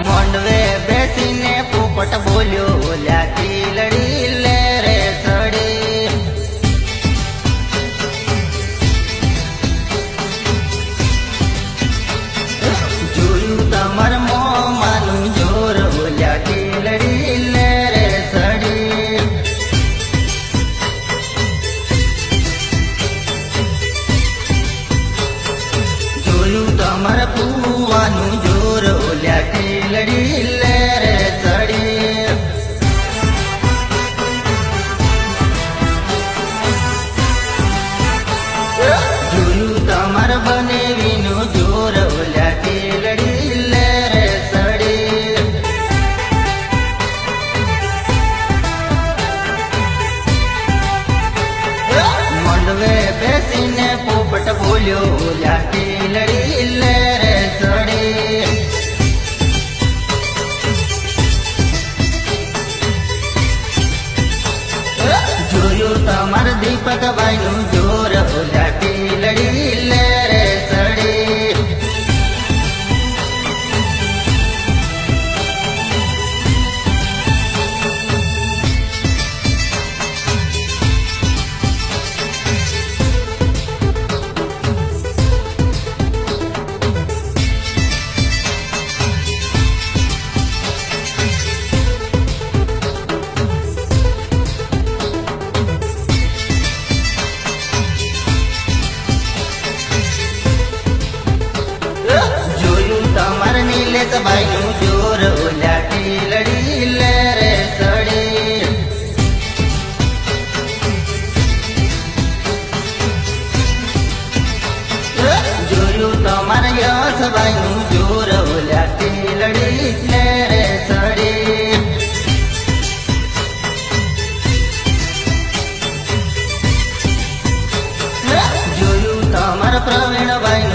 મોંડવે બેસીને પોપટ બોલ્યો ઓલ્યાથી લડી લે રે સડી જોયું તમાર મોમાનું જોર ઓલ્યાથી લડી લે રે સડી જોયું તમાર ફુવાનું જોર ઓલ્યાથી લડી લે રે સડી જોયું તમાર બનેવીનું જોર ઓલ્યાથી લડી લે રે સડી મંડવે બેસીને પોપટ બોલ્યો ઓલ્યાથી લડી લે રે સડી જોયું તમાર દીપકભાઈનું જોર ઓલ્યાથી લડી લે રે સડી જોયું તમાર નીલેશભાઈનું જોર ઓલ્યાથી લડી લે રે સડી જોયું તમાર યશભાઈનું જોર ઓલ્યાથી લડી લે રે સડી જોયું તમાર પ્રવીણભાઈનું